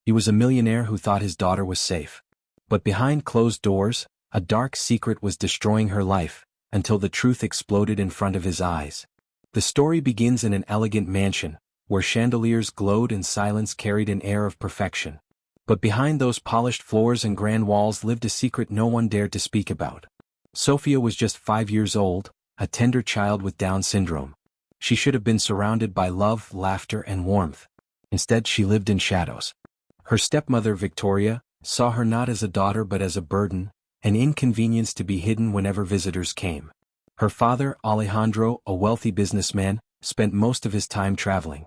He was a millionaire who thought his daughter was safe. But behind closed doors, a dark secret was destroying her life, until the truth exploded in front of his eyes. The story begins in an elegant mansion, where chandeliers glowed and silence carried an air of perfection. But behind those polished floors and grand walls lived a secret no one dared to speak about. Sophia was just 5 years old, a tender child with Down syndrome. She should have been surrounded by love, laughter, and warmth. Instead, she lived in shadows. Her stepmother, Victoria, saw her not as a daughter but as a burden, an inconvenience to be hidden whenever visitors came. Her father, Alejandro, a wealthy businessman, spent most of his time traveling.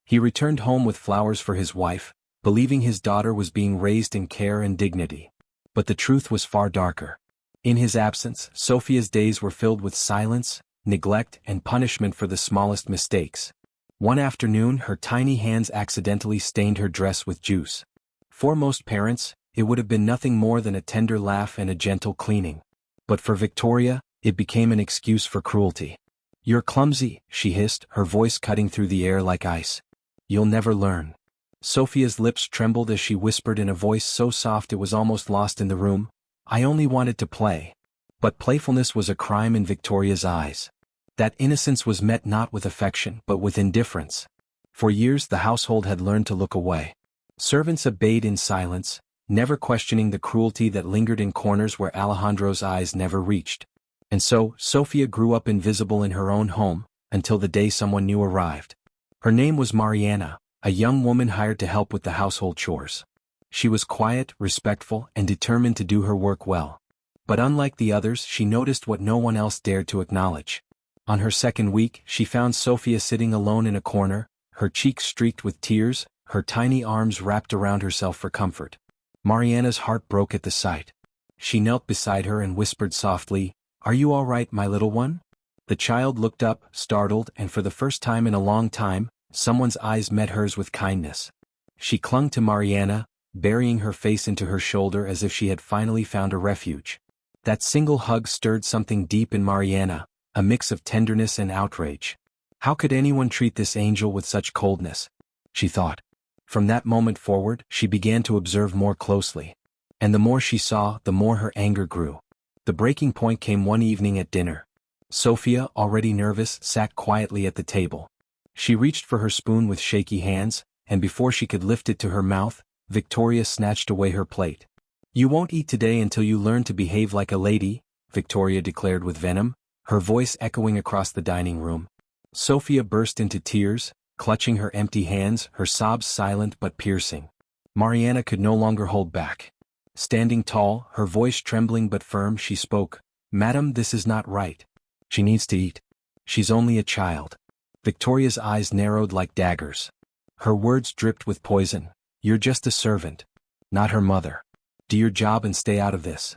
He returned home with flowers for his wife, believing his daughter was being raised in care and dignity. But the truth was far darker. In his absence, Sophia's days were filled with silence, neglect, and punishment for the smallest mistakes. One afternoon, her tiny hands accidentally stained her dress with juice. For most parents, it would have been nothing more than a tender laugh and a gentle cleaning. But for Victoria, it became an excuse for cruelty. "You're clumsy," she hissed, her voice cutting through the air like ice. "You'll never learn." Sophia's lips trembled as she whispered in a voice so soft it was almost lost in the room, "I only wanted to play." But playfulness was a crime in Victoria's eyes. That innocence was met not with affection but with indifference. For years the household had learned to look away. Servants obeyed in silence, never questioning the cruelty that lingered in corners where Alejandro's eyes never reached. And so, Sophia grew up invisible in her own home, until the day someone new arrived. Her name was Mariana, a young woman hired to help with the household chores. She was quiet, respectful, and determined to do her work well. But unlike the others, she noticed what no one else dared to acknowledge. On her second week, she found Sophia sitting alone in a corner, her cheeks streaked with tears, her tiny arms wrapped around herself for comfort. Mariana's heart broke at the sight. She knelt beside her and whispered softly, "Are you all right, my little one?" The child looked up, startled, and for the first time in a long time, someone's eyes met hers with kindness. She clung to Mariana, burying her face into her shoulder as if she had finally found a refuge. That single hug stirred something deep in Mariana, a mix of tenderness and outrage. How could anyone treat this angel with such coldness? She thought. From that moment forward, she began to observe more closely. And the more she saw, the more her anger grew. The breaking point came one evening at dinner. Sophia, already nervous, sat quietly at the table. She reached for her spoon with shaky hands, and before she could lift it to her mouth, Victoria snatched away her plate. "You won't eat today until you learn to behave like a lady," Victoria declared with venom, her voice echoing across the dining room. Sophia burst into tears, clutching her empty hands, her sobs silent but piercing. Mariana could no longer hold back. Standing tall, her voice trembling but firm, she spoke, "Madam, this is not right. She needs to eat. She's only a child." Victoria's eyes narrowed like daggers. Her words dripped with poison. "You're just a servant, not her mother. Do your job and stay out of this."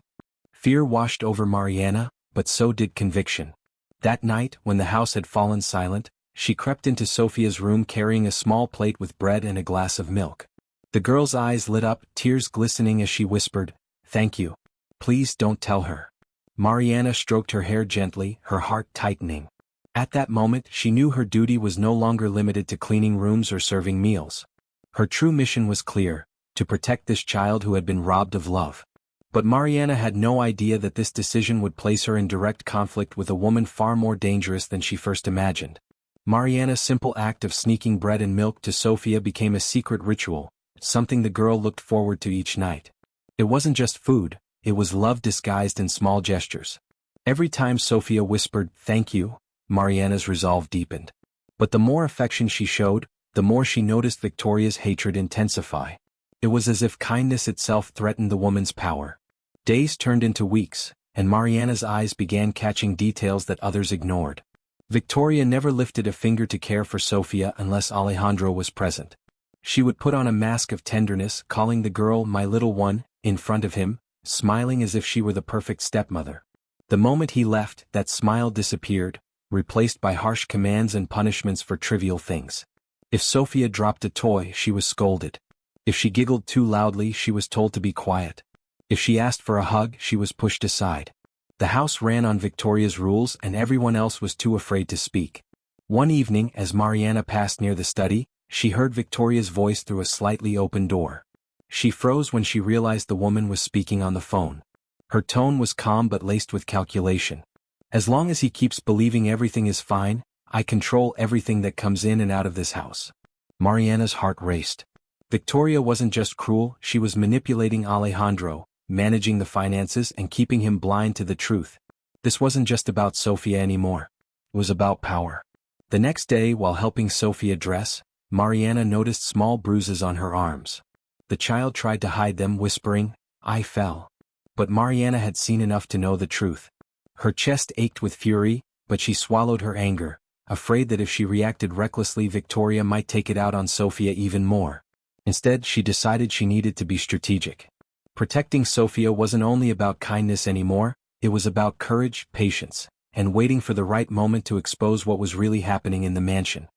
Fear washed over Mariana, but so did conviction. That night, when the house had fallen silent, she crept into Sophia's room carrying a small plate with bread and a glass of milk. The girl's eyes lit up, tears glistening as she whispered, "Thank you. Please don't tell her." Mariana stroked her hair gently, her heart tightening. At that moment, she knew her duty was no longer limited to cleaning rooms or serving meals. Her true mission was clear, to protect this child who had been robbed of love. But Mariana had no idea that this decision would place her in direct conflict with a woman far more dangerous than she first imagined. Mariana's simple act of sneaking bread and milk to Sophia became a secret ritual, something the girl looked forward to each night. It wasn't just food, it was love disguised in small gestures. Every time Sophia whispered, "Thank you," Mariana's resolve deepened. But the more affection she showed, the more she noticed Victoria's hatred intensify. It was as if kindness itself threatened the woman's power. Days turned into weeks, and Mariana's eyes began catching details that others ignored. Victoria never lifted a finger to care for Sophia unless Alejandro was present. She would put on a mask of tenderness, calling the girl "my little one," in front of him, smiling as if she were the perfect stepmother. The moment he left, that smile disappeared, replaced by harsh commands and punishments for trivial things. If Sophia dropped a toy, she was scolded. If she giggled too loudly, she was told to be quiet. If she asked for a hug, she was pushed aside. The house ran on Victoria's rules and everyone else was too afraid to speak. One evening, as Mariana passed near the study, She heard Victoria's voice through a slightly open door. She froze when she realized the woman was speaking on the phone. Her tone was calm but laced with calculation. As long as he keeps believing everything is fine, I control everything that comes in and out of this house. Mariana's heart raced. Victoria wasn't just cruel, she was manipulating Alejandro, managing the finances and keeping him blind to the truth. This wasn't just about Sofia anymore. It was about power. The next day, while helping Sofia dress, Mariana noticed small bruises on her arms. The child tried to hide them, whispering, "I fell." But Mariana had seen enough to know the truth. Her chest ached with fury, but she swallowed her anger, afraid that if she reacted recklessly, Victoria might take it out on Sofia even more. Instead, she decided she needed to be strategic. Protecting Sofia wasn't only about kindness anymore, it was about courage, patience, and waiting for the right moment to expose what was really happening in the mansion.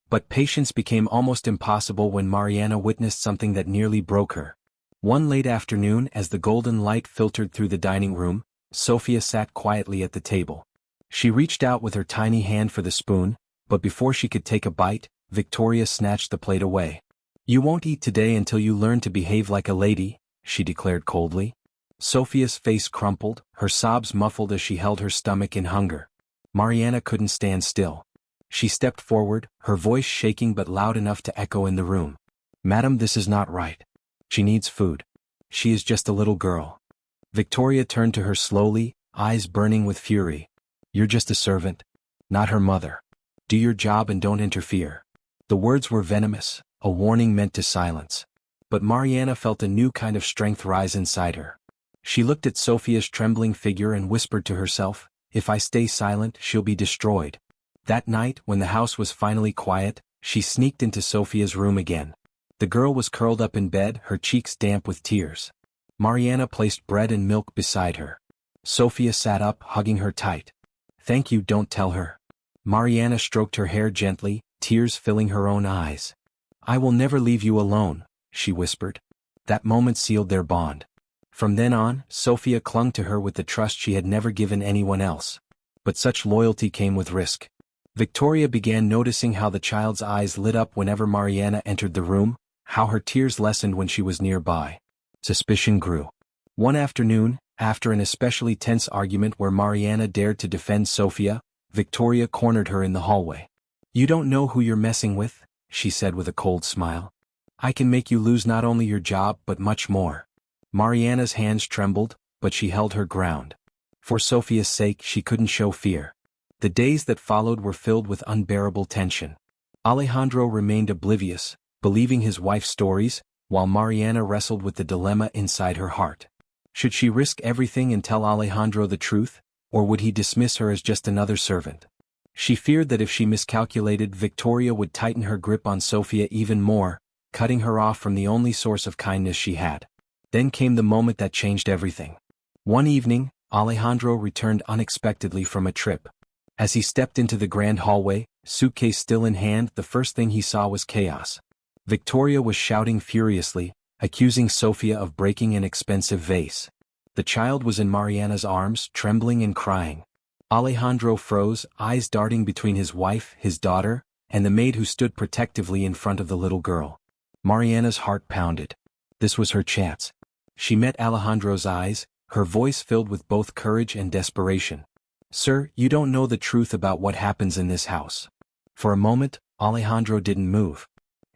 But patience became almost impossible when Mariana witnessed something that nearly broke her. One late afternoon, as the golden light filtered through the dining room, Sofia sat quietly at the table. She reached out with her tiny hand for the spoon, but before she could take a bite, Victoria snatched the plate away. "You won't eat today until you learn to behave like a lady," she declared coldly. Sofia's face crumpled, her sobs muffled as she held her stomach in hunger. Mariana couldn't stand still. She stepped forward, her voice shaking but loud enough to echo in the room. "Madam, this is not right. She needs food. She is just a little girl." Victoria turned to her slowly, eyes burning with fury. "You're just a servant, not her mother. Do your job and don't interfere." The words were venomous, a warning meant to silence. But Mariana felt a new kind of strength rise inside her. She looked at Sofia's trembling figure and whispered to herself, "If I stay silent, she'll be destroyed." That night, when the house was finally quiet, she sneaked into Sofia's room again. The girl was curled up in bed, her cheeks damp with tears. Mariana placed bread and milk beside her. Sofia sat up, hugging her tight. "Thank you, don't tell her." Mariana stroked her hair gently, tears filling her own eyes. "I will never leave you alone," she whispered. That moment sealed their bond. From then on, Sofia clung to her with the trust she had never given anyone else. But such loyalty came with risk. Victoria began noticing how the child's eyes lit up whenever Mariana entered the room, how her tears lessened when she was nearby. Suspicion grew. One afternoon, after an especially tense argument where Mariana dared to defend Sofia, Victoria cornered her in the hallway. "You don't know who you're messing with," she said with a cold smile. "I can make you lose not only your job but much more." Mariana's hands trembled, but she held her ground. For Sofia's sake, she couldn't show fear. The days that followed were filled with unbearable tension. Alejandro remained oblivious, believing his wife's stories, while Mariana wrestled with the dilemma inside her heart. Should she risk everything and tell Alejandro the truth, or would he dismiss her as just another servant? She feared that if she miscalculated, Victoria would tighten her grip on Sofia even more, cutting her off from the only source of kindness she had. Then came the moment that changed everything. One evening, Alejandro returned unexpectedly from a trip. As he stepped into the grand hallway, suitcase still in hand, the first thing he saw was chaos. Victoria was shouting furiously, accusing Sofia of breaking an expensive vase. The child was in Mariana's arms, trembling and crying. Alejandro froze, eyes darting between his wife, his daughter, and the maid who stood protectively in front of the little girl. Mariana's heart pounded. This was her chance. She met Alejandro's eyes, her voice filled with both courage and desperation. "Sir, you don't know the truth about what happens in this house." For a moment, Alejandro didn't move.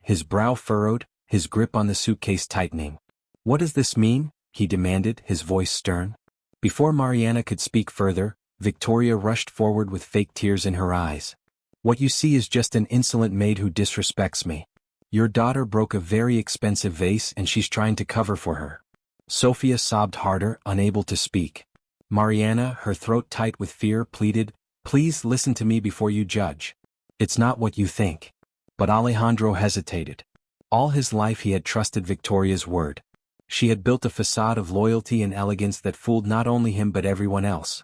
His brow furrowed, his grip on the suitcase tightening. "What does this mean?" he demanded, his voice stern. Before Mariana could speak further, Victoria rushed forward with fake tears in her eyes. "What you see is just an insolent maid who disrespects me. Your daughter broke a very expensive vase and she's trying to cover for her." Sofia sobbed harder, unable to speak. Mariana, her throat tight with fear, pleaded, "Please listen to me before you judge. It's not what you think." But Alejandro hesitated. All his life he had trusted Victoria's word. She had built a facade of loyalty and elegance that fooled not only him but everyone else.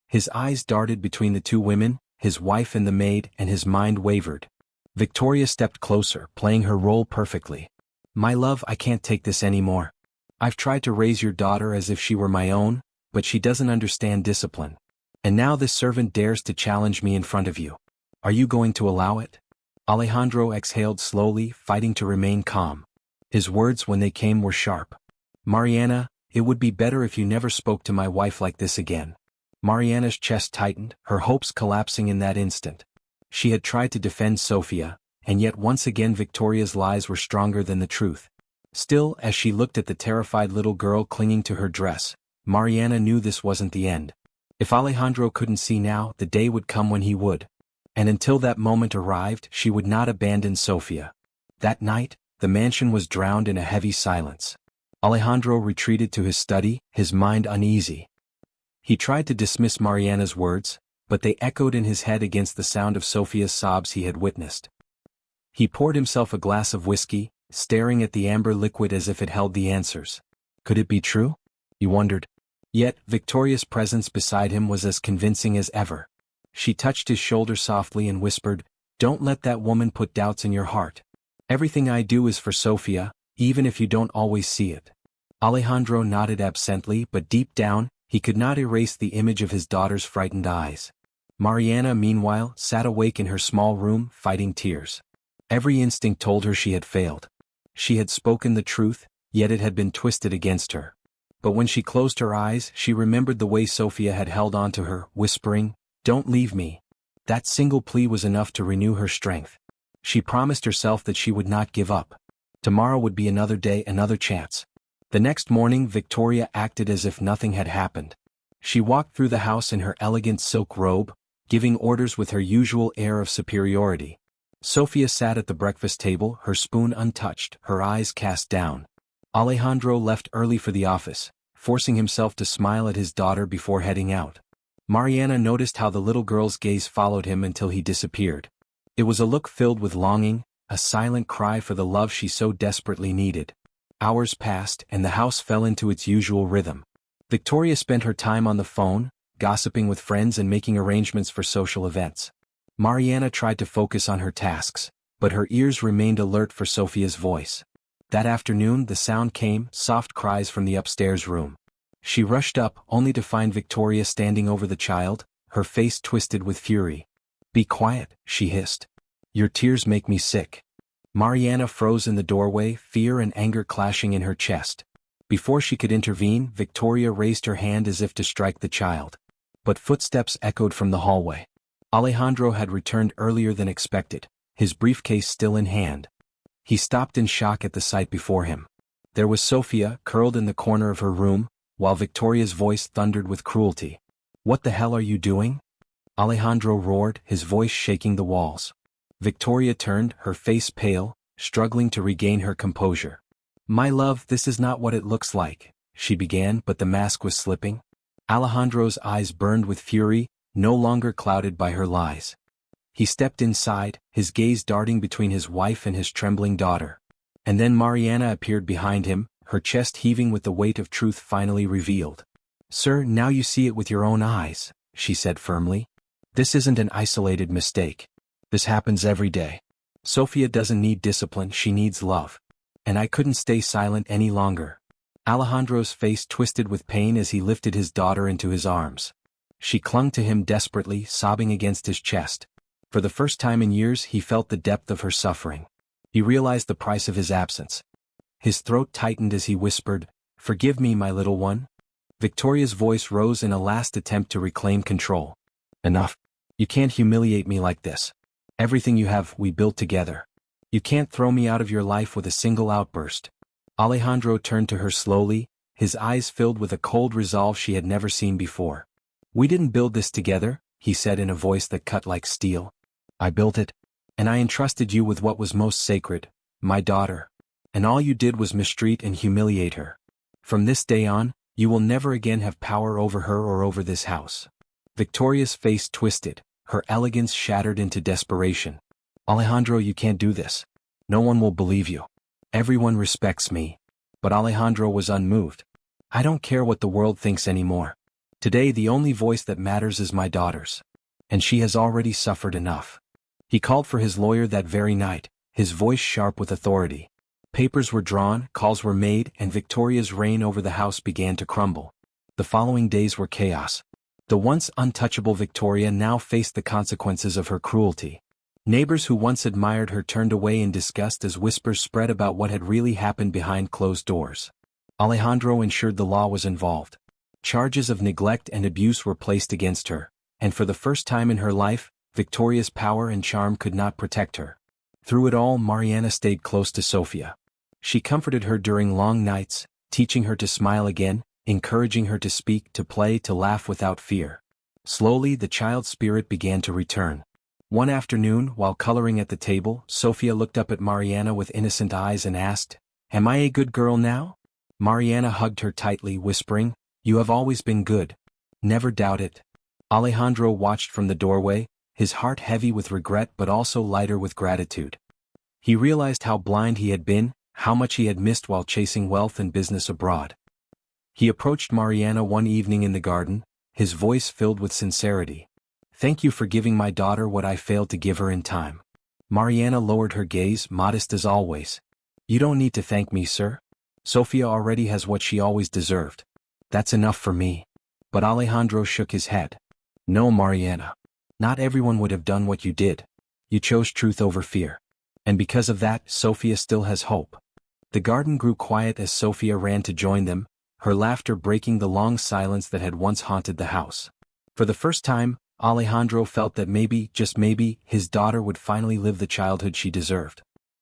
His eyes darted between the two women, his wife and the maid, and his mind wavered. Victoria stepped closer, playing her role perfectly. "My love, I can't take this anymore. I've tried to raise your daughter as if she were my own, but she doesn't understand discipline. And now this servant dares to challenge me in front of you. Are you going to allow it?" Alejandro exhaled slowly, fighting to remain calm. His words when they came were sharp. "Mariana, it would be better if you never spoke to my wife like this again." Mariana's chest tightened, her hopes collapsing in that instant. She had tried to defend Sofia, and yet once again Victoria's lies were stronger than the truth. Still, as she looked at the terrified little girl clinging to her dress, Mariana knew this wasn't the end. If Alejandro couldn't see now, the day would come when he would. And until that moment arrived, she would not abandon Sofia. That night, the mansion was drowned in a heavy silence. Alejandro retreated to his study, his mind uneasy. He tried to dismiss Mariana's words, but they echoed in his head against the sound of Sofia's sobs he had witnessed. He poured himself a glass of whiskey, staring at the amber liquid as if it held the answers. Could it be true? He wondered. Yet, Victoria's presence beside him was as convincing as ever. She touched his shoulder softly and whispered, "Don't let that woman put doubts in your heart. Everything I do is for Sofia, even if you don't always see it." Alejandro nodded absently, but deep down, he could not erase the image of his daughter's frightened eyes. Mariana, meanwhile, sat awake in her small room, fighting tears. Every instinct told her she had failed. She had spoken the truth, yet it had been twisted against her. But when she closed her eyes, she remembered the way Sofia had held on to her, whispering, "Don't leave me." That single plea was enough to renew her strength. She promised herself that she would not give up. Tomorrow would be another day, another chance. The next morning, Victoria acted as if nothing had happened. She walked through the house in her elegant silk robe, giving orders with her usual air of superiority. Sofia sat at the breakfast table, her spoon untouched, her eyes cast down. Alejandro left early for the office, forcing himself to smile at his daughter before heading out. Mariana noticed how the little girl's gaze followed him until he disappeared. It was a look filled with longing, a silent cry for the love she so desperately needed. Hours passed, and the house fell into its usual rhythm. Victoria spent her time on the phone, gossiping with friends and making arrangements for social events. Mariana tried to focus on her tasks, but her ears remained alert for Sofia's voice. That afternoon the sound came, soft cries from the upstairs room. She rushed up, only to find Victoria standing over the child, her face twisted with fury. "Be quiet," she hissed. "Your tears make me sick." Mariana froze in the doorway, fear and anger clashing in her chest. Before she could intervene, Victoria raised her hand as if to strike the child. But footsteps echoed from the hallway. Alejandro had returned earlier than expected, his briefcase still in hand. He stopped in shock at the sight before him. There was Sofia, curled in the corner of her room, while Victoria's voice thundered with cruelty. "What the hell are you doing?" Alejandro roared, his voice shaking the walls. Victoria turned, her face pale, struggling to regain her composure. "My love, this is not what it looks like," she began, but the mask was slipping. Alejandro's eyes burned with fury, no longer clouded by her lies. He stepped inside, his gaze darting between his wife and his trembling daughter. And then Mariana appeared behind him, her chest heaving with the weight of truth finally revealed. "Sir, now you see it with your own eyes," she said firmly. "This isn't an isolated mistake. This happens every day. Sofia doesn't need discipline, she needs love. And I couldn't stay silent any longer." Alejandro's face twisted with pain as he lifted his daughter into his arms. She clung to him desperately, sobbing against his chest. For the first time in years he felt the depth of her suffering. He realized the price of his absence. His throat tightened as he whispered, "Forgive me, my little one." Victoria's voice rose in a last attempt to reclaim control. "Enough. You can't humiliate me like this. Everything you have, we built together. You can't throw me out of your life with a single outburst." Alejandro turned to her slowly, his eyes filled with a cold resolve she had never seen before. "We didn't build this together," he said in a voice that cut like steel. "I built it. And I entrusted you with what was most sacred, my daughter. And all you did was mistreat and humiliate her. From this day on, you will never again have power over her or over this house." Victoria's face twisted, her elegance shattered into desperation. "Alejandro, you can't do this. No one will believe you. Everyone respects me." But Alejandro was unmoved. "I don't care what the world thinks anymore. Today the only voice that matters is my daughter's. And she has already suffered enough." He called for his lawyer that very night, his voice sharp with authority. Papers were drawn, calls were made, and Victoria's reign over the house began to crumble. The following days were chaos. The once untouchable Victoria now faced the consequences of her cruelty. Neighbors who once admired her turned away in disgust as whispers spread about what had really happened behind closed doors. Alejandro ensured the law was involved. Charges of neglect and abuse were placed against her, and for the first time in her life, Victoria's power and charm could not protect her. Through it all, Mariana stayed close to Sofia. She comforted her during long nights, teaching her to smile again, encouraging her to speak, to play, to laugh without fear. Slowly, the child's spirit began to return. One afternoon, while coloring at the table, Sofia looked up at Mariana with innocent eyes and asked, "Am I a good girl now?" Mariana hugged her tightly, whispering, "You have always been good. Never doubt it." Alejandro watched from the doorway, his heart heavy with regret but also lighter with gratitude. He realized how blind he had been, how much he had missed while chasing wealth and business abroad. He approached Mariana one evening in the garden, his voice filled with sincerity. "Thank you for giving my daughter what I failed to give her in time." Mariana lowered her gaze, modest as always. "You don't need to thank me, sir. Sofia already has what she always deserved. That's enough for me." But Alejandro shook his head. "No, Mariana. Not everyone would have done what you did. You chose truth over fear. And because of that, Sofia still has hope." The garden grew quiet as Sofia ran to join them, her laughter breaking the long silence that had once haunted the house. For the first time, Alejandro felt that maybe, just maybe, his daughter would finally live the childhood she deserved.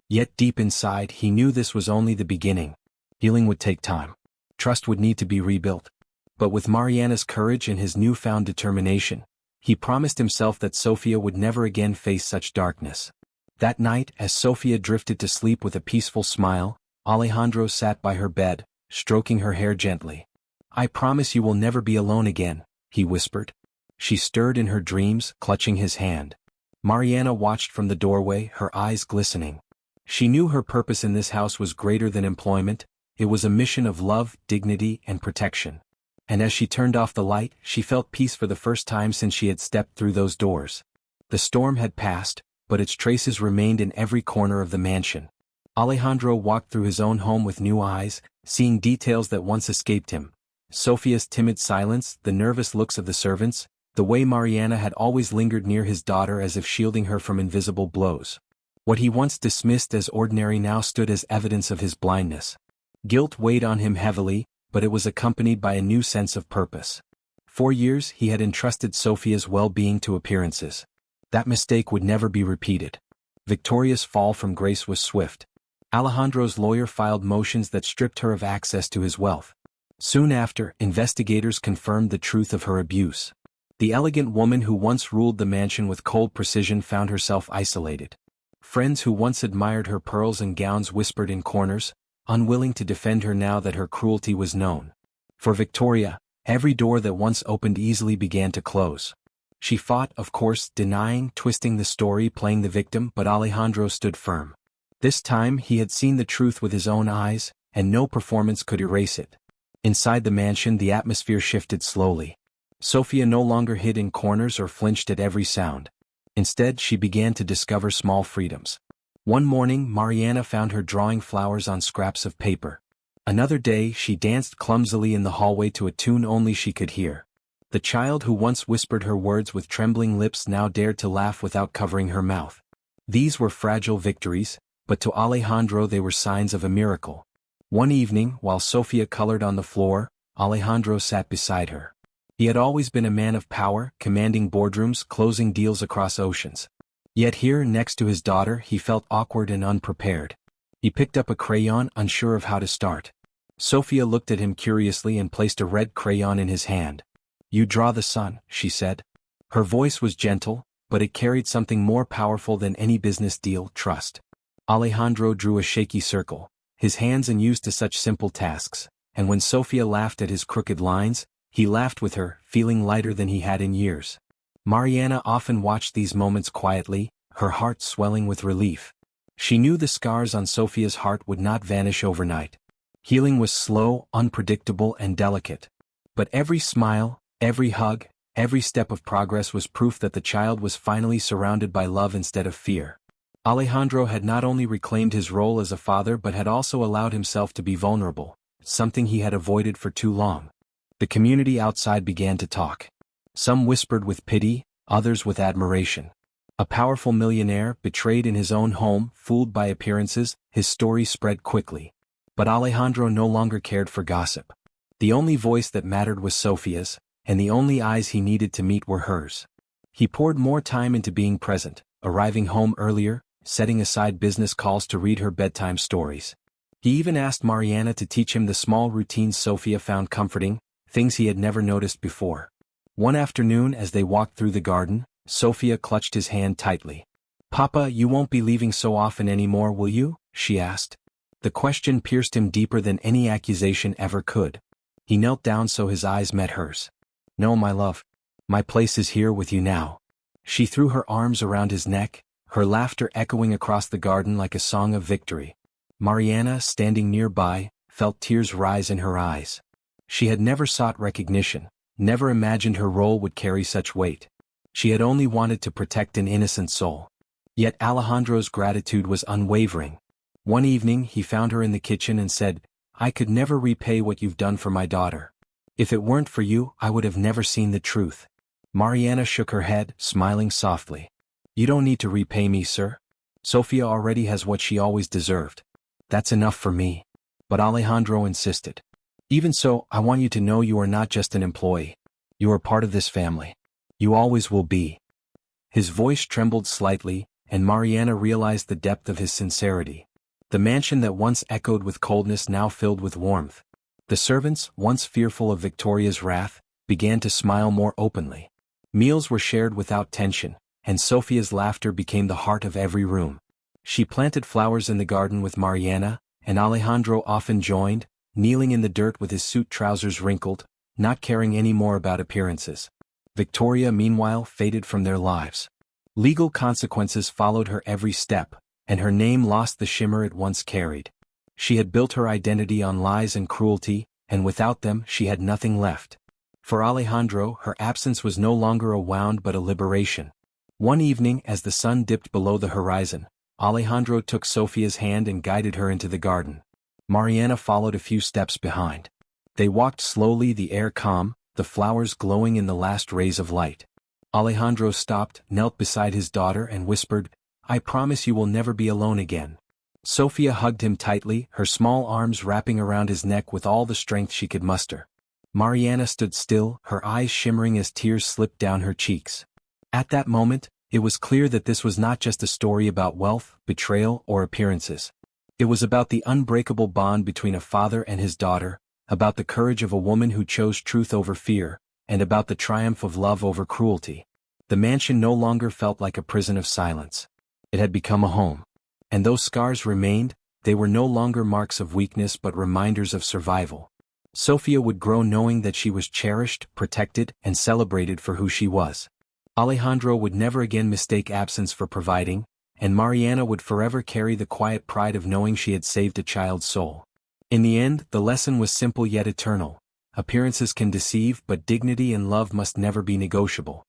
Yet deep inside, he knew this was only the beginning. Healing would take time. Trust would need to be rebuilt. But with Mariana's courage and his newfound determination, he promised himself that Sofia would never again face such darkness. That night, as Sofia drifted to sleep with a peaceful smile, Alejandro sat by her bed, stroking her hair gently. "I promise you will never be alone again," he whispered. She stirred in her dreams, clutching his hand. Mariana watched from the doorway, her eyes glistening. She knew her purpose in this house was greater than employment. It was a mission of love, dignity, and protection. And as she turned off the light, she felt peace for the first time since she had stepped through those doors. The storm had passed, but its traces remained in every corner of the mansion. Alejandro walked through his own home with new eyes, seeing details that once escaped him. Sofia's timid silence, the nervous looks of the servants, the way Mariana had always lingered near his daughter as if shielding her from invisible blows. What he once dismissed as ordinary now stood as evidence of his blindness. Guilt weighed on him heavily, but it was accompanied by a new sense of purpose. For years he had entrusted Sofia's well-being to appearances. That mistake would never be repeated. Victoria's fall from grace was swift. Alejandro's lawyer filed motions that stripped her of access to his wealth. Soon after, investigators confirmed the truth of her abuse. The elegant woman who once ruled the mansion with cold precision found herself isolated. Friends who once admired her pearls and gowns whispered in corners, unwilling to defend her now that her cruelty was known. For Victoria, every door that once opened easily began to close. She fought, of course, denying, twisting the story, playing the victim, but Alejandro stood firm. This time he had seen the truth with his own eyes, and no performance could erase it. Inside the mansion the atmosphere shifted slowly. Sofia no longer hid in corners or flinched at every sound. Instead, she began to discover small freedoms. One morning, Mariana found her drawing flowers on scraps of paper. Another day, she danced clumsily in the hallway to a tune only she could hear. The child who once whispered her words with trembling lips now dared to laugh without covering her mouth. These were fragile victories, but to Alejandro they were signs of a miracle. One evening, while Sofia colored on the floor, Alejandro sat beside her. He had always been a man of power, commanding boardrooms, closing deals across oceans. Yet here, next to his daughter, he felt awkward and unprepared. He picked up a crayon, unsure of how to start. Sofia looked at him curiously and placed a red crayon in his hand. "You draw the sun," she said. Her voice was gentle, but it carried something more powerful than any business deal: trust. Alejandro drew a shaky circle, his hands unused to such simple tasks, and when Sofia laughed at his crooked lines, he laughed with her, feeling lighter than he had in years. Mariana often watched these moments quietly, her heart swelling with relief. She knew the scars on Sofia's heart would not vanish overnight. Healing was slow, unpredictable, and delicate. But every smile, every hug, every step of progress was proof that the child was finally surrounded by love instead of fear. Alejandro had not only reclaimed his role as a father but had also allowed himself to be vulnerable, something he had avoided for too long. The community outside began to talk. Some whispered with pity, others with admiration. A powerful millionaire, betrayed in his own home, fooled by appearances, his story spread quickly. But Alejandro no longer cared for gossip. The only voice that mattered was Sofia's, and the only eyes he needed to meet were hers. He poured more time into being present, arriving home earlier, setting aside business calls to read her bedtime stories. He even asked Mariana to teach him the small routines Sofia found comforting, things he had never noticed before. One afternoon as they walked through the garden, Sofia clutched his hand tightly. "Papa, you won't be leaving so often anymore, will you?" she asked. The question pierced him deeper than any accusation ever could. He knelt down so his eyes met hers. "No, my love. My place is here with you now." She threw her arms around his neck, her laughter echoing across the garden like a song of victory. Mariana, standing nearby, felt tears rise in her eyes. She had never sought recognition, never imagined her role would carry such weight. She had only wanted to protect an innocent soul. Yet Alejandro's gratitude was unwavering. One evening he found her in the kitchen and said, "I could never repay what you've done for my daughter. If it weren't for you, I would have never seen the truth." Mariana shook her head, smiling softly. "You don't need to repay me, sir. Sofia already has what she always deserved. That's enough for me." But Alejandro insisted. "Even so, I want you to know you are not just an employee. You are part of this family. You always will be." His voice trembled slightly, and Mariana realized the depth of his sincerity. The mansion that once echoed with coldness now filled with warmth. The servants, once fearful of Victoria's wrath, began to smile more openly. Meals were shared without tension, and Sofia's laughter became the heart of every room. She planted flowers in the garden with Mariana, and Alejandro often joined, kneeling in the dirt with his suit trousers wrinkled, not caring any more about appearances. Victoria, meanwhile, faded from their lives. Legal consequences followed her every step, and her name lost the shimmer it once carried. She had built her identity on lies and cruelty, and without them she had nothing left. For Alejandro, her absence was no longer a wound but a liberation. One evening as the sun dipped below the horizon, Alejandro took Sofia's hand and guided her into the garden. Mariana followed a few steps behind. They walked slowly, the air calm, the flowers glowing in the last rays of light. Alejandro stopped, knelt beside his daughter and whispered, "I promise you will never be alone again." Sofia hugged him tightly, her small arms wrapping around his neck with all the strength she could muster. Mariana stood still, her eyes shimmering as tears slipped down her cheeks. At that moment, it was clear that this was not just a story about wealth, betrayal, or appearances. It was about the unbreakable bond between a father and his daughter, about the courage of a woman who chose truth over fear, and about the triumph of love over cruelty. The mansion no longer felt like a prison of silence. It had become a home. And though scars remained, they were no longer marks of weakness but reminders of survival. Sofia would grow knowing that she was cherished, protected, and celebrated for who she was. Alejandro would never again mistake absence for providing, and Mariana would forever carry the quiet pride of knowing she had saved a child's soul. In the end, the lesson was simple yet eternal. Appearances can deceive, but dignity and love must never be negotiable.